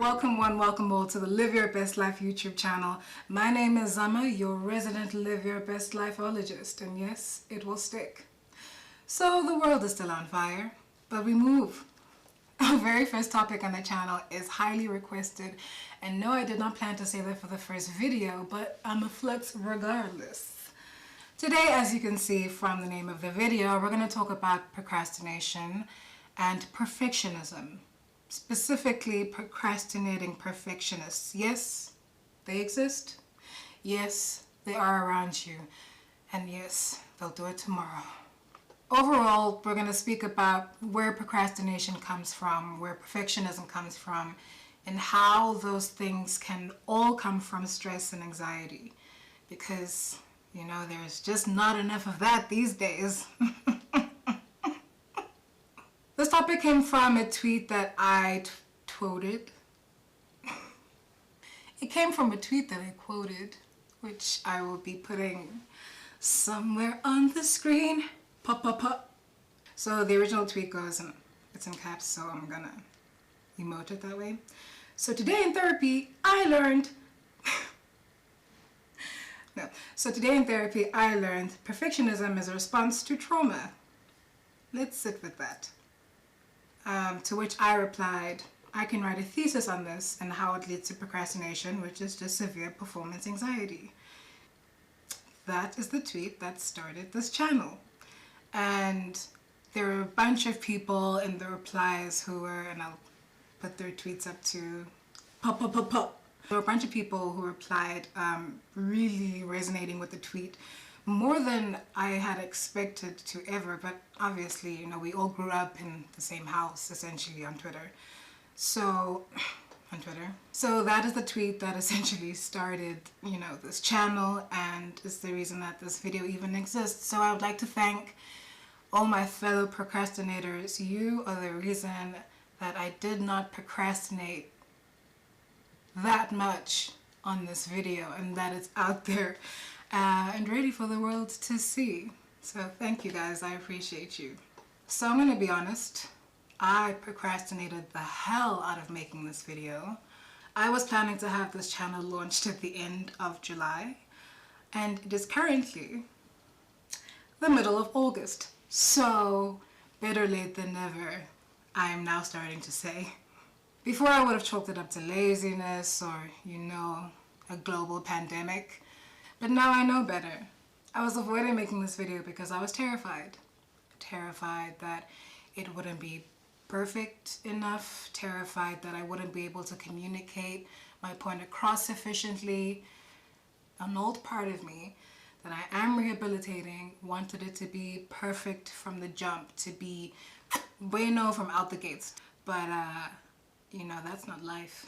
Welcome one, welcome all to the Live Your Best Life YouTube channel. My name is Zama, your resident Live Your Best Lifeologist, and yes, it will stick. So the world is still on fire, but we move. Our very first topic on the channel is highly requested, and no, I did not plan to say that for the first video, but I'm a flex regardless. Today, as you can see from the name of the video, we're going to talk about procrastination and perfectionism. Specifically, procrastinating perfectionists. Yes, they exist. Yes, they are around you. And yes, they'll do it tomorrow. Overall, we're going to speak about where procrastination comes from, where perfectionism comes from, and how those things can all come from stress and anxiety. Because, you know, there's just not enough of that these days. This topic came from a tweet that I quoted. It came from a tweet that I quoted, which I will be putting somewhere on the screen. Pop, pop, pop. So the original tweet goes, and it's in caps, so I'm gonna emote it that way. So today in therapy, I learned perfectionism is a response to trauma. Let's sit with that. To which I replied, I can write a thesis on this and how it leads to procrastination, which is just severe performance anxiety. That is the tweet that started this channel. And there were a bunch of people in the replies who were, and I'll put their tweets up to pop, pop, pop, pop. There were a bunch of people who replied really resonating with the tweet, more than I had expected to ever, but obviously, you know, we all grew up in the same house, essentially, on Twitter. So that is the tweet that essentially started, you know, this channel, and is the reason that this video even exists. So I would like to thank all my fellow procrastinators. You are the reason that I did not procrastinate that much on this video, and that it's out there and ready for the world to see. So thank you guys, I appreciate you. So I'm gonna be honest, I procrastinated the hell out of making this video. I was planning to have this channel launched at the end of July, and it is currently the middle of August. So better late than never, I am now starting to say. Before I would have chalked it up to laziness or, you know, a global pandemic. But now I know better. I was avoiding making this video because I was terrified. Terrified that it wouldn't be perfect enough. Terrified that I wouldn't be able to communicate my point across sufficiently. An old part of me that I am rehabilitating wanted it to be perfect from the jump, to be bueno from out the gates. But, you know, that's not life.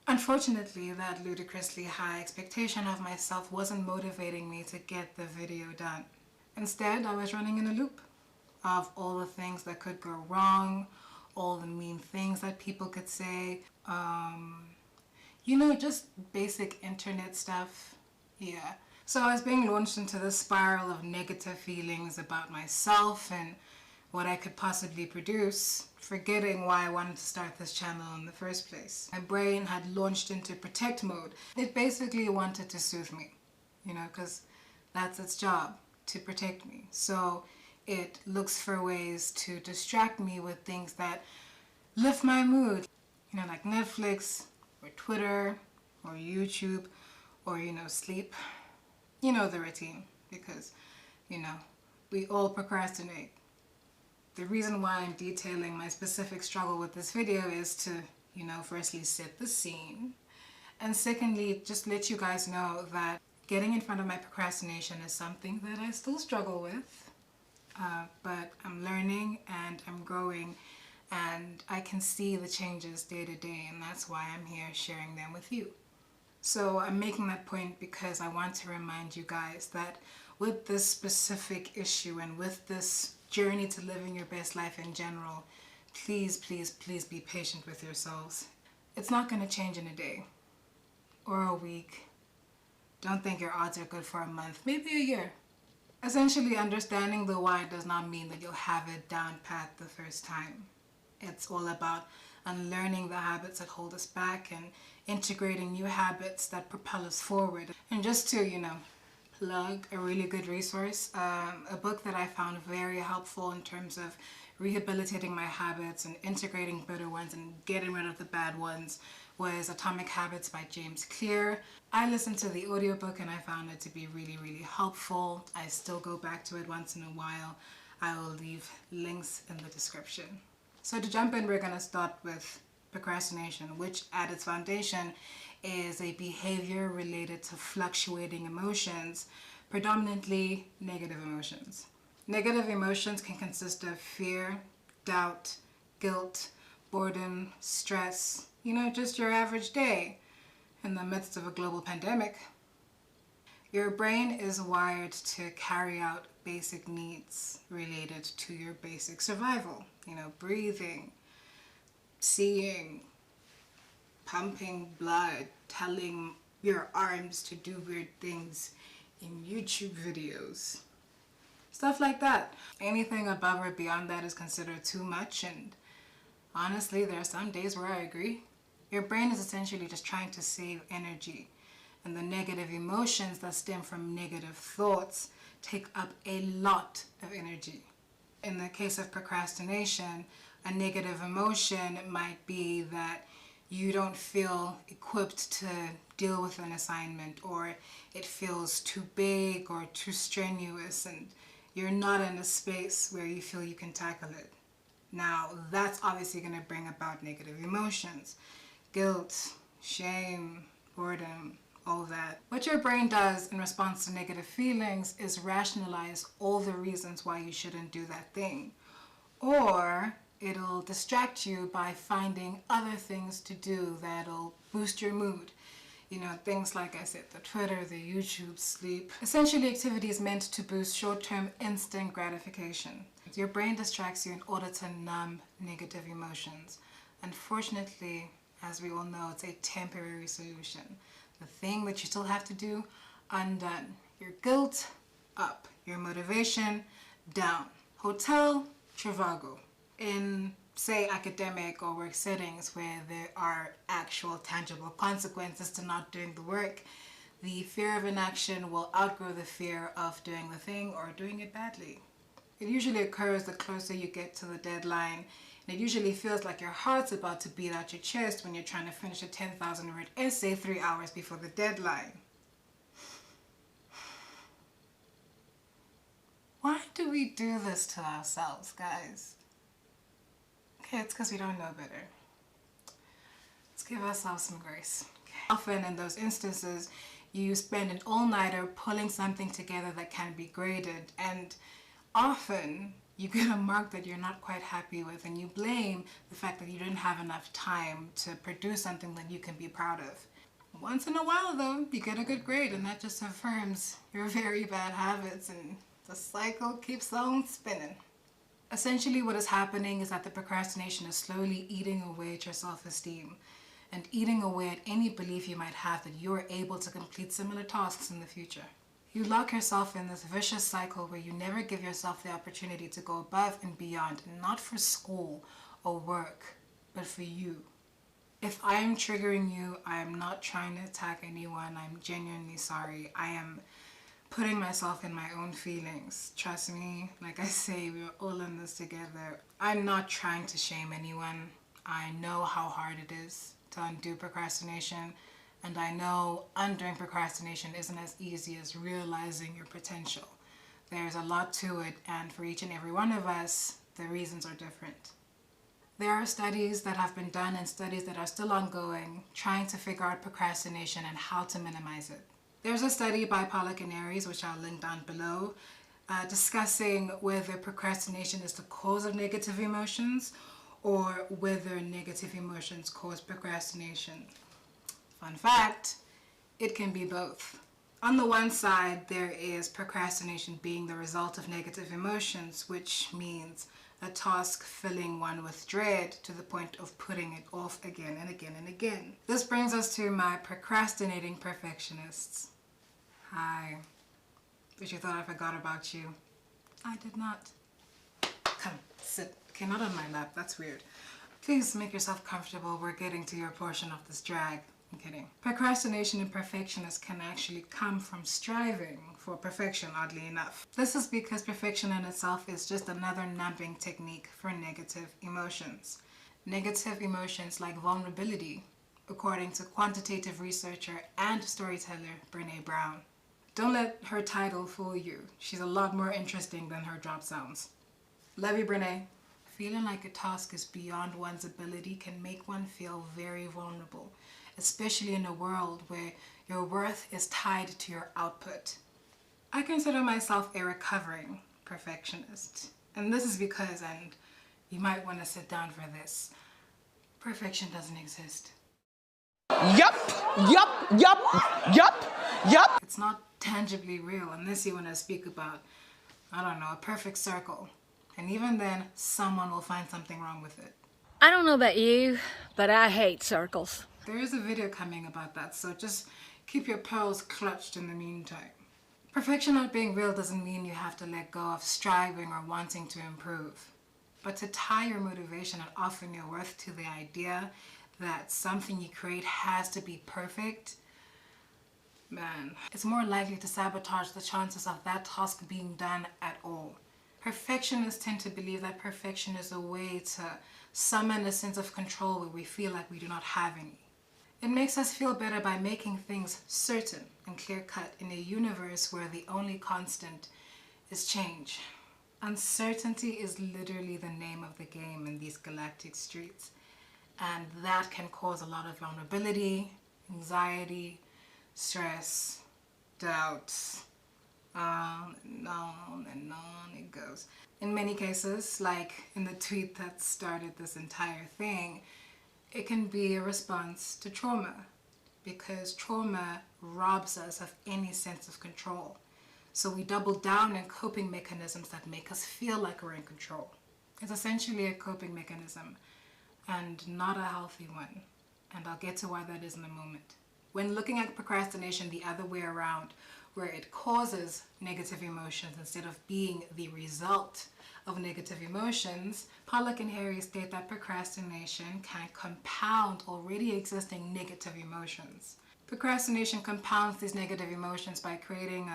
Unfortunately, that ludicrously high expectation of myself wasn't motivating me to get the video done. Instead, I was running in a loop of all the things that could go wrong, all the mean things that people could say, you know, just basic internet stuff. Yeah. So I was being launched into this spiral of negative feelings about myself and what I could possibly produce, forgetting why I wanted to start this channel in the first place. My brain had launched into protect mode. It basically wanted to soothe me, you know, because that's its job, to protect me. So it looks for ways to distract me with things that lift my mood, you know, like Netflix or Twitter or YouTube or, you know, sleep. You know the routine, because, you know, we all procrastinate. The reason why I'm detailing my specific struggle with this video is to, you know, firstly set the scene, and secondly, just let you guys know that getting in front of my procrastination is something that I still struggle with, but I'm learning and I'm growing, and I can see the changes day to day, and that's why I'm here sharing them with you. So I'm making that point because I want to remind you guys that with this specific issue and with this journey to living your best life in general, please, please, please be patient with yourselves. It's not going to change in a day or a week. Don't think your odds are good for a month, maybe a year. Essentially, understanding the why does not mean that you'll have it down pat the first time. It's all about unlearning the habits that hold us back and integrating new habits that propel us forward. And just to, plug a really good resource, a book that I found very helpful in terms of rehabilitating my habits and integrating better ones and getting rid of the bad ones, was Atomic Habits by James Clear. I listened to the audiobook and I found it to be really, really helpful. I still go back to it once in a while. I will leave links in the description. So to jump in, we're going to start with procrastination, which at its foundation is a behavior related to fluctuating emotions, predominantly negative emotions. Negative emotions can consist of fear, doubt, guilt, boredom, stress, just your average day in the midst of a global pandemic. Your brain is wired to carry out basic needs related to your basic survival. Breathing, seeing, pumping blood, telling your arms to do weird things in YouTube videos. Stuff like that. Anything above or beyond that is considered too much, and honestly, there are some days where I agree. Your brain is essentially just trying to save energy, and the negative emotions that stem from negative thoughts take up a lot of energy. In the case of procrastination, a negative emotion might be that you don't feel equipped to deal with an assignment, or it feels too big or too strenuous, and you're not in a space where you feel you can tackle it. Now, that's obviously going to bring about negative emotions. Guilt, shame, boredom, all that. What your brain does in response to negative feelings is rationalize all the reasons why you shouldn't do that thing. Or it'll distract you by finding other things to do that'll boost your mood. Things like I said, the Twitter, the YouTube, sleep. Essentially activities meant to boost short-term instant gratification. Your brain distracts you in order to numb negative emotions. Unfortunately, as we all know, it's a temporary solution. The thing that you still have to do, undone. Your guilt, up. Your motivation, down. Hotel, Trivago. In, say, academic or work settings where there are actual tangible consequences to not doing the work, the fear of inaction will outgrow the fear of doing the thing or doing it badly. It usually occurs the closer you get to the deadline, and it usually feels like your heart's about to beat out your chest when you're trying to finish a 10,000 word essay 3 hours before the deadline. Why do we do this to ourselves, guys? Okay, it's because we don't know better. Let's give ourselves some grace. Okay. Often in those instances, you spend an all-nighter pulling something together that can be graded, and often you get a mark that you're not quite happy with, and you blame the fact that you didn't have enough time to produce something that you can be proud of. Once in a while though, you get a good grade, and that just affirms your very bad habits, and the cycle keeps on spinning. Essentially what is happening is that the procrastination is slowly eating away at your self-esteem and eating away at any belief you might have that you're able to complete similar tasks in the future. You lock yourself in this vicious cycle where you never give yourself the opportunity to go above and beyond, not for school or work, but for you. If I am triggering you, I am not trying to attack anyone. I'm genuinely sorry. I am putting myself in my own feelings. Trust me, like I say, we're all in this together. I'm not trying to shame anyone. I know how hard it is to undo procrastination. And I know undoing procrastination isn't as easy as realizing your potential. There's a lot to it, and for each and every one of us, the reasons are different. There are studies that have been done and studies that are still ongoing, trying to figure out procrastination and how to minimize it. There's a study by Pollack and Aries, which I'll link down below, discussing whether procrastination is the cause of negative emotions or whether negative emotions cause procrastination. Fun fact, it can be both. On the one side, there is procrastination being the result of negative emotions, which means a task filling one with dread to the point of putting it off again and again and again. This brings us to my procrastinating perfectionists. Hi. But you thought I forgot about you. I did not. Come, sit. Okay, not on my lap. That's weird. Please make yourself comfortable. We're getting to your portion of this drag. I'm kidding. Procrastination and perfectionist can actually come from striving for perfection, oddly enough. This is because perfection in itself is just another numbing technique for negative emotions. Negative emotions like vulnerability, according to quantitative researcher and storyteller Brené Brown. Don't let her title fool you. She's a lot more interesting than her job sounds. Love you, Brené. Feeling like a task is beyond one's ability can make one feel very vulnerable, especially in a world where your worth is tied to your output. I consider myself a recovering perfectionist. And this is because, and you might want to sit down for this, perfection doesn't exist. Yup. It's not tangibly real unless you want to speak about, I don't know, a perfect circle. And even then, someone will find something wrong with it. I don't know about you, but I hate circles. There is a video coming about that, so just keep your pearls clutched in the meantime. Perfection not being real doesn't mean you have to let go of striving or wanting to improve. But to tie your motivation and often your worth to the idea that something you create has to be perfect, man, it's more likely to sabotage the chances of that task being done at all. Perfectionists tend to believe that perfection is a way to summon a sense of control where we feel like we do not have any. It makes us feel better by making things certain and clear-cut in a universe where the only constant is change. Uncertainty is literally the name of the game in these galactic streets, and that can cause a lot of vulnerability, anxiety, stress, doubts. On and on it goes. In many cases, like in the tweet that started this entire thing, it can be a response to trauma, because trauma robs us of any sense of control. So we double down on coping mechanisms that make us feel like we're in control. It's essentially a coping mechanism and not a healthy one. And I'll get to why that is in a moment. When looking at procrastination the other way around, where it causes negative emotions instead of being the result of negative emotions, Pollack and Harry state that procrastination can compound already existing negative emotions. Procrastination compounds these negative emotions by creating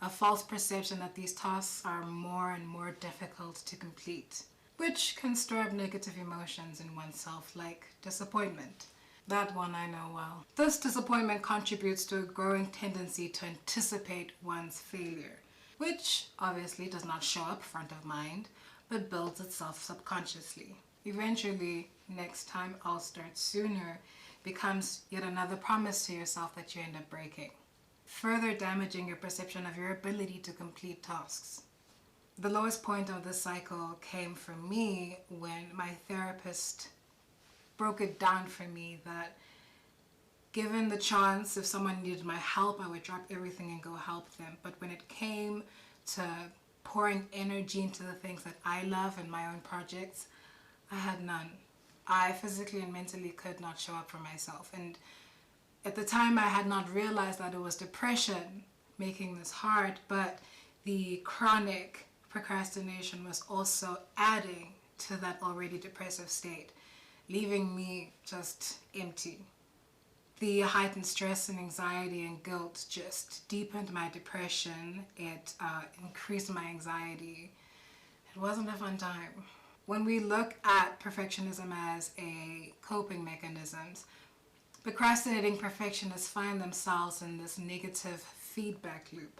a false perception that these tasks are more and more difficult to complete, which can stir up negative emotions in oneself like disappointment. That one I know well. This disappointment contributes to a growing tendency to anticipate one's failure, which obviously does not show up front of mind, but builds itself subconsciously. Eventually, next time I'll start sooner becomes yet another promise to yourself that you end up breaking, further damaging your perception of your ability to complete tasks. The lowest point of this cycle came for me when my therapist broke it down for me that given the chance, if someone needed my help, I would drop everything and go help them. But when it came to pouring energy into the things that I love and my own projects, I had none. I physically and mentally could not show up for myself. And at the time, I had not realized that it was depression making this hard, but the chronic procrastination was also adding to that already depressive state, leaving me just empty. The heightened stress and anxiety and guilt just deepened my depression. It increased my anxiety. It wasn't a fun time. When we look at perfectionism as a coping mechanism, procrastinating perfectionists find themselves in this negative feedback loop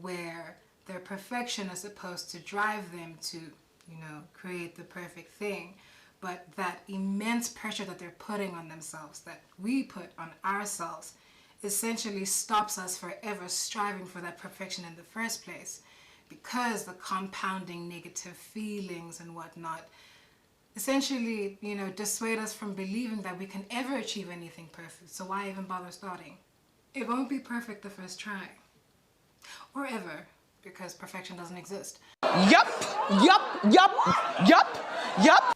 where their perfection is supposed to drive them to, create the perfect thing. But that immense pressure that they're putting on themselves, that we put on ourselves, essentially stops us forever striving for that perfection in the first place, because the compounding negative feelings and whatnot essentially, dissuade us from believing that we can ever achieve anything perfect. So why even bother starting? It won't be perfect the first try, or ever, because perfection doesn't exist. Yup.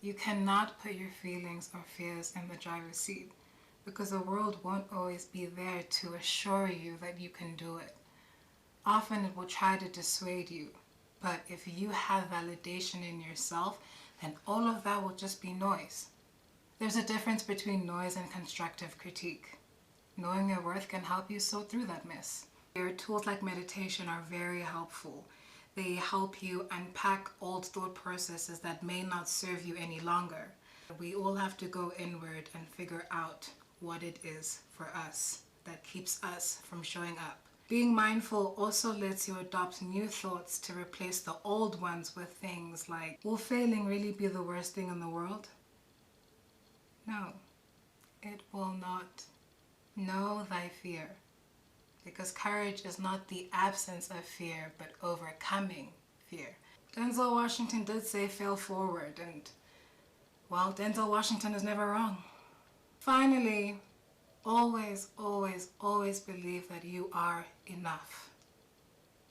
You cannot put your feelings or fears in the driver's seat, because the world won't always be there to assure you that you can do it. Often it will try to dissuade you, but if you have validation in yourself, then all of that will just be noise. There's a difference between noise and constructive critique. Knowing your worth can help you sort through that mess. Your tools like meditation are very helpful. They help you unpack old thought processes that may not serve you any longer. We all have to go inward and figure out what it is for us that keeps us from showing up. Being mindful also lets you adopt new thoughts to replace the old ones with things like, will failing really be the worst thing in the world? No, it will not. Know thy fear. Because courage is not the absence of fear, but overcoming fear. Denzel Washington did say fail forward, and well, Denzel Washington is never wrong. Finally, always, always, always believe that you are enough.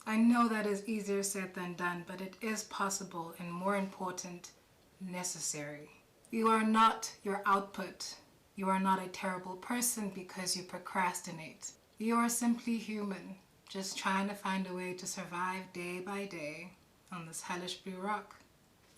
I know that is easier said than done, but it is possible and, more important, necessary. You are not your output. You are not a terrible person because you procrastinate. You are simply human, just trying to find a way to survive day by day on this hellish blue rock.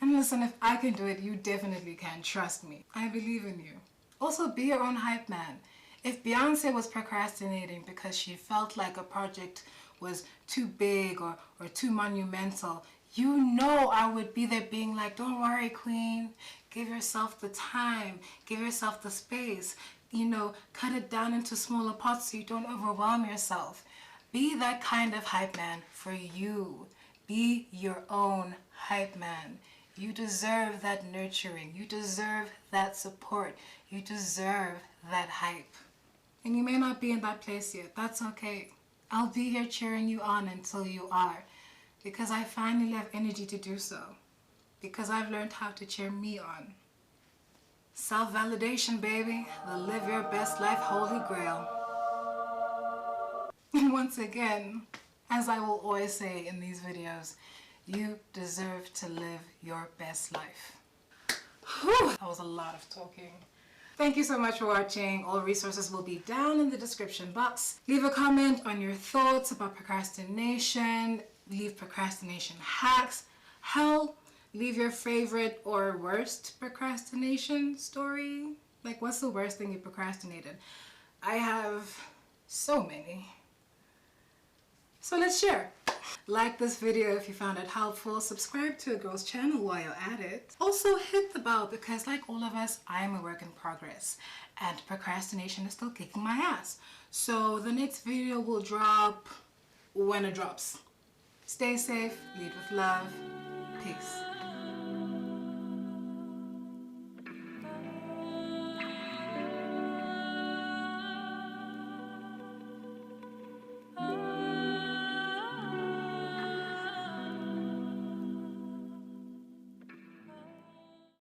And listen, if I can do it, you definitely can. Trust me. I believe in you. Also, be your own hype man. If Beyonce was procrastinating because she felt like a project was too big or too monumental, you know I would be there being like, don't worry, queen. Give yourself the time. Give yourself the space. You know, cut it down into smaller parts so you don't overwhelm yourself. Be that kind of hype man for you. Be your own hype man. You deserve that nurturing. You deserve that support. You deserve that hype. And you may not be in that place yet. That's okay. I'll be here cheering you on until you are. Because I finally have energy to do so. Because I've learned how to cheer me on. Self-validation, baby. The live your best life holy grail. And once again, as I will always say in these videos, you deserve to live your best life. Whew, that was a lot of talking. Thank you so much for watching. All resources will be down in the description box. Leave a comment on your thoughts about procrastination. Leave procrastination hacks. Hell, leave your favorite or worst procrastination story. Like, what's the worst thing you procrastinated? I have so many. So let's share. Like this video if you found it helpful. Subscribe to a girl's channel while you're at it. Also hit the bell because, like all of us, I am a work in progress. And procrastination is still kicking my ass. So the next video will drop when it drops. Stay safe, lead with love. Peace.